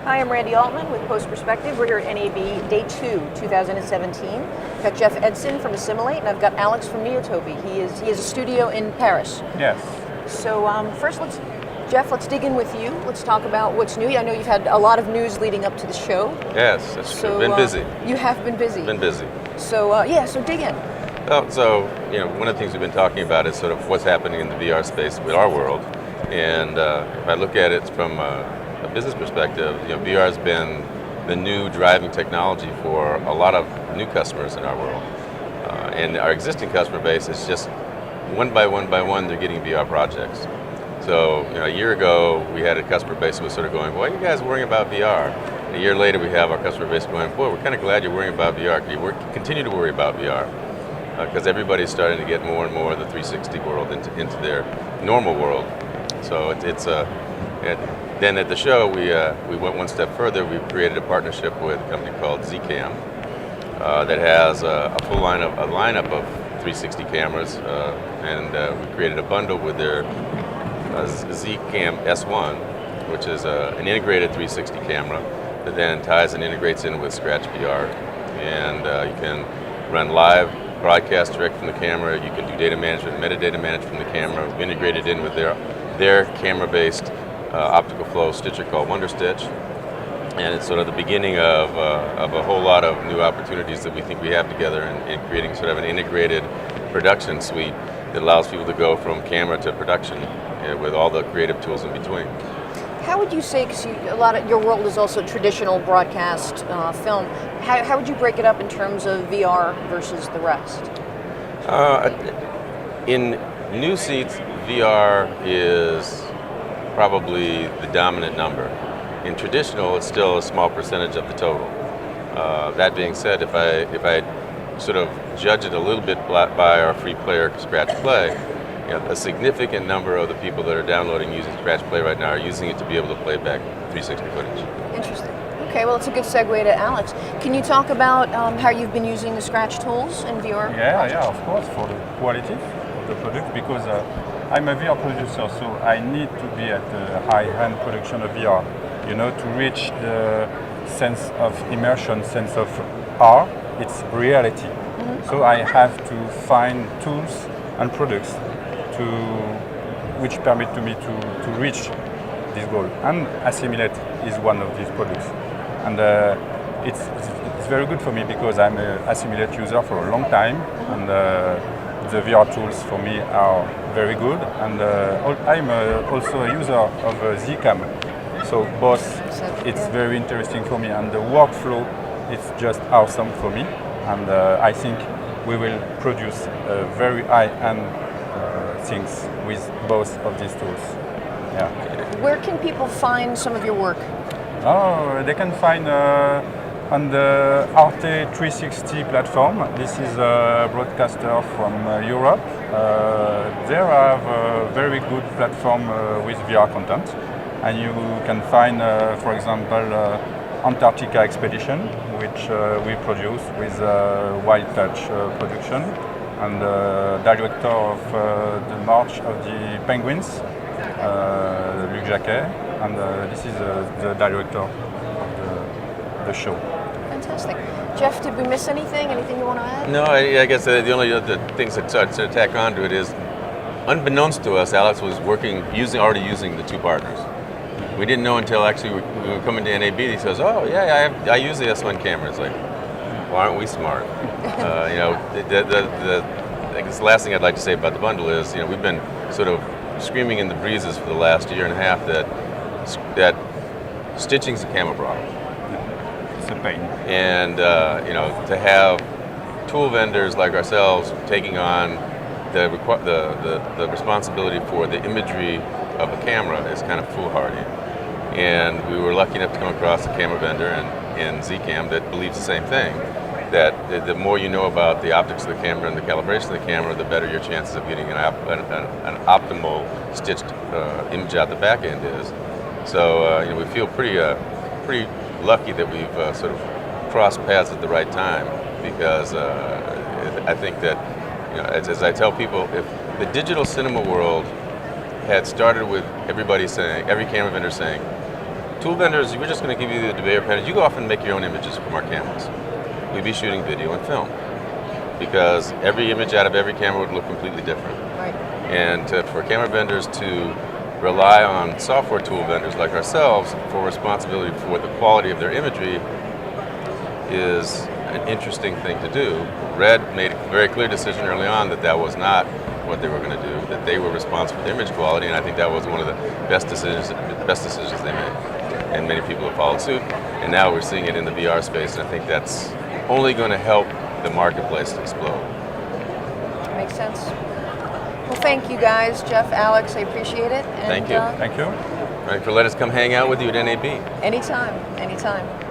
Hi, I'm Randy Altman with Post Perspective. We're here at NAB Day 2, 2017. I've got Jeff Edson from Assimilate, and I've got Alex from Neotopy. He has a studio in Paris. Yes. So first, Jeff, let's dig in with you. Let's talk about what's new. I know you've had a lot of news leading up to the show. Yes, that's true. Been busy. You have been busy. Been busy. So so dig in. One of the things we've been talking about is sort of what's happening in the VR space with our world. And if I look at it from a business perspective, VR has been the new driving technology for a lot of new customers in our world. And our existing customer base is just one by one, they're getting VR projects. So a year ago, we had a customer base that was sort of going, why are you guys worrying about VR? And a year later, we have our customer base going, boy, we're kind of glad you're worrying about VR. Continue to worry about VR. Because everybody's starting to get more and more of the 360 world into their normal world. So then at the show, we went one step further. We created a partnership with a company called Zcam that has a full lineup of 360 cameras, and we created a bundle with their Zcam S1, which is an integrated 360 camera that then ties and integrates in with Scratch VR, and you can run live broadcast direct from the camera. You can do data management, metadata management from the camera. We've integrated in with their camera-based optical flow stitcher called WonderStitch, and it's sort of the beginning of a whole lot of new opportunities that we think we have together in creating sort of an integrated production suite that allows people to go from camera to production with all the creative tools in between. How would you say, because a lot of your world is also traditional broadcast film, how would you break it up in terms of VR versus the rest? In new seats, VR is probably the dominant number. In traditional, it's still a small percentage of the total. That being said, if I sort of judge it a little bit by our free player Scratch Play, a significant number of the people that are downloading using Scratch Play right now are using it to be able to play back 360 footage. Interesting. Okay, well, it's a good segue to Alex. Can you talk about how you've been using the Scratch tools in VR? Yeah, of course, for the quality of the product, because I'm a VR producer, so I need to be at the high-end production of VR, to reach the sense of immersion, sense of R, it's reality. Mm-hmm. So I have to find tools and products which permit to me to reach this goal. And Assimilate is one of these products. And it's very good for me because I'm an Assimilate user for a long time, and the VR tools for me are very good. And I'm also a user of Zcam. So both, it's very interesting for me, and the workflow, it's just awesome for me. And I think we will produce very high-end things with both of these tools. Yeah. Where can people find some of your work? Oh, they can find on the Arte 360 platform. This is a broadcaster from Europe. They have a very good platform with VR content. And you can find, for example, Antarctica Expedition, which we produce with Wild Touch production, and the director of the March of the Penguins, Luc Jacquet, and this is the director of the show. Fantastic. Jeff, did we miss anything? Anything you want to add? No, I guess the only other things that to tack on to it is, unbeknownst to us, Alex was already using the two partners. We didn't know until actually we were coming to NAB. He says, "Oh yeah, I use the S1 camera." It's like, why aren't we smart? I guess the last thing I'd like to say about the bundle is, we've been sort of screaming in the breezes for the last year and a half that stitching's a camera problem. It's a pain. And to have tool vendors like ourselves taking on the responsibility for the imagery of a camera is kind of foolhardy. And we were lucky enough to come across a camera vendor in Zcam that believes the same thing, that the more you know about the optics of the camera and the calibration of the camera, the better your chances of getting an optimal stitched image out the back end is. So we feel pretty lucky that we've sort of crossed paths at the right time, because I think that, as I tell people, if the digital cinema world had started with every camera vendor saying, tool vendors, we're just going to give you the conveyor panels. You go off and make your own images from our cameras. We'd be shooting video and film because every image out of every camera would look completely different. Right. And for camera vendors to rely on software tool vendors like ourselves for responsibility for the quality of their imagery is an interesting thing to do. Red made a very clear decision early on that that was not what they were going to do, that they were responsible for the image quality, and I think that was one of the best decisions they made. And many people have followed suit, and now we're seeing it in the VR space, and I think that's only going to help the marketplace to explode. Makes sense. Well, thank you guys, Jeff, Alex, I appreciate it. And, Thank you. Thank you. Right, for letting us come hang out with you at NAB. Anytime, anytime.